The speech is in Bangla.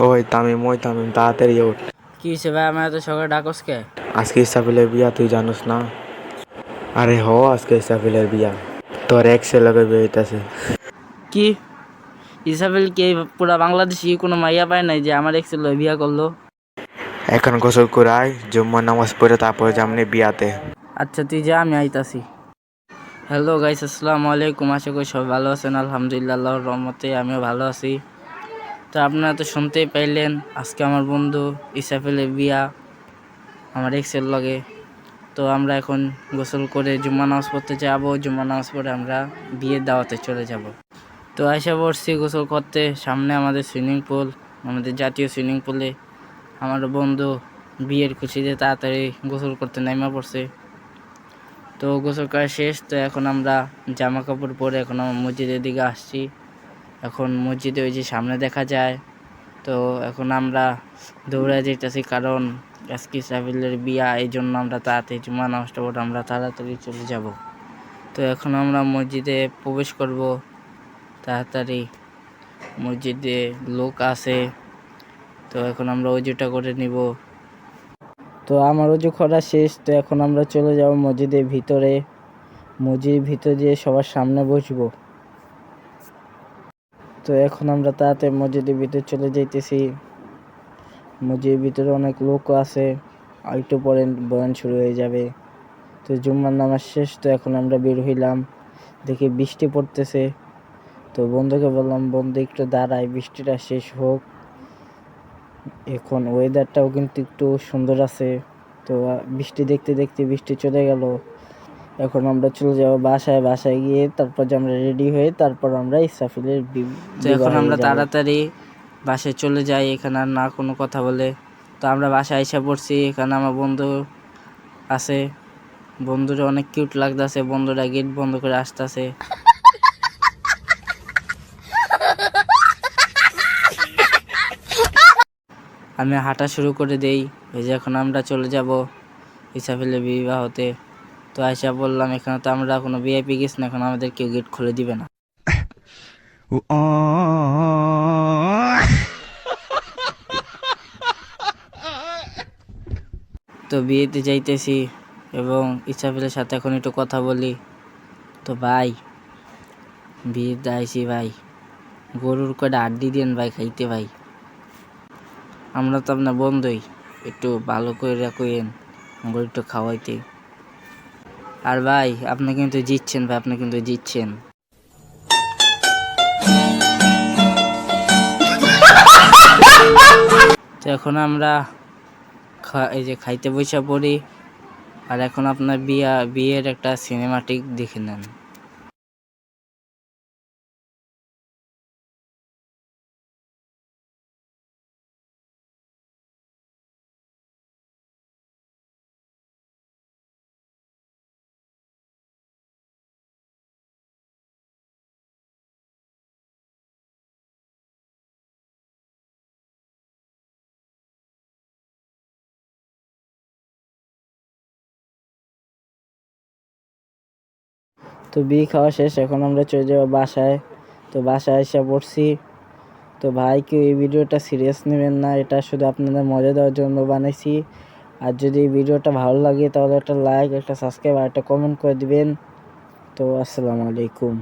ওই তামিম তাড়াতাড়ি ওঠ। কি হয়েছে ভাই, আমার এত সকালে ডাকস কে? আজকে ইসাফিলের বিয়া, তুই জানোস না? আরে আজকে ইসাফিলের বিয়া, তোর এক্স এর লগে বিয়ে হইতাছে। কি ইসাফেল কি পুরা বাংলাদেশি কোনো মাইয়া পায় নাই যে আমার এক্সেল বিয়া করলো? এখন গোসল করে আয়, জুম্মার নামাজ পড়ে তারপরে যামনি বিয়াতে। আচ্ছা তুই যা, আমি আইতাছি। হ্যালো গাইস, আসসালামু আলাইকুম। আশা করি সবাই ভালো আছেন। আলহামদুলিল্লাহ, আল্লাহর রহমতে আমিও ভালো আছি। তো আপনারা তো শুনতেই পাইলেন, আজকে আমার বন্ধু ইসাফেলের বিয়া আমার এক্সের লগে। তো আমরা এখন গোসল করে জুম্মা নামাজ পড়তে যাবো। জুম্মা নামাজ পড়ে আমরা বিয়ের দাওয়াতে চলে যাব। তো আশা পড়ছি গোসল করতে, সামনে আমাদের সুইমিং পুল, আমাদের জাতীয় সুইমিং পুলে আমার বন্ধু বিয়ের খুশিতে তাড়াতাড়ি গোসল করতে নাইমা পড়ছে। তো গোসল করা শেষ। তো এখন আমরা জামা কাপড় পরে এখন আমরা মসজিদের দিকে আসছি। এখন মসজিদে ওই যে সামনে দেখা যায়। তো এখন আমরা দৌড়ে যেতেছি, কারণ আজকে ইসাফিলের বিয়া, এই জন্য আমরা তাড়াতাড়ি জুম্মা নামাজটা পড়ে আমরা তাড়াতাড়ি চলে যাব। তো এখন আমরা মসজিদে প্রবেশ করব তাড়াতাড়ি। মসজিদে লোক আছে, তো এখন আমরা অজুটা করে নিব। তো আমার অজু করা শেষ। তো এখন আমরা চলে যাব মসজিদের ভিতরে। মসজিদের ভিতরে দিয়ে সবার সামনে বসবো। তো এখন আমরা তাড়াতাড়ি মসজিদের ভিতরে চলে যাইতেছি। মসজিদের ভিতরে অনেক লোক আছে, আর একটু পরে বয়ান শুরু হয়ে যাবে। তো জুম্মার নামাজ শেষ। তো এখন আমরা বের হইলাম, দেখি বৃষ্টি পড়তেছে। তো বন্ধুকে বললাম, বন্ধু একটু দাঁড়ায়, বৃষ্টিটা শেষ হোক। এখন ওয়েদারটাও কিন্তু একটু সুন্দর আছে। তো বৃষ্টি দেখতে দেখতে বৃষ্টি চলে গেল। এখন আমরা চলে যাব বাসায় গিয়ে তারপর যে আমরা রেডি হয়ে তারপর আমরা ইসাফিলের তো এখন আমরা তাড়াতাড়ি বাসায় চলে যাই, এখানে আর না কোনো কথা বলে। তো আমরা বাসায় এসে পড়ছি। এখানে আমার বন্ধু আছে, বন্ধুরা অনেক কিউট লাগতেছে। বন্ধুরা গেট বন্ধ করে আসতেছে। আমি হাঁটা শুরু করে দেই। এই যে এখন আমরা চলে যাব ইসাফিলের বিবাহতে। তো আয়সা বললাম, এখানে তো আমরা কোনো ভিআইপি গেছি না, এখন আমাদের কেউ গেট খুলে দিবে না। তো বিয়েতে যাইতেছি এবং ইসাফিলের সাথে এখন একটু কথা বলি। তো ভাই, বিয়েতে আইসি ভাই, গরুর কয়টা আড্ডি দেন ভাই খাইতে ভাই। আমরা তো আপনার বন্ধুই, একটু ভালো করে কইেন, গরু একটু খাওয়াইতে। আর ভাই আপনি কিন্তু জিতছেন ভাই, আপনি কিন্তু জিতছেন। তো এখন আমরা এই যে খাইতে বসে পড়ি। আর এখন আপনার বিয়ের একটা সিনেমাটিক দেখে নেন। তো বিয়ে খাওয়া শেষ, এখন আমরা চলে যাবো বাসায়। তো বাসায় এসে পড়ছি। তো ভাই কেউ এই ভিডিওটা সিরিয়াস নেবেন না, এটা শুধু আপনাদের মজা দেওয়ার জন্য বানাইছি। আর যদি এই ভিডিওটা ভালো লাগে তাহলে একটা লাইক, একটা সাবস্ক্রাইব আর একটা কমেন্ট করে দিবেন। তো আসসালামু আলাইকুম।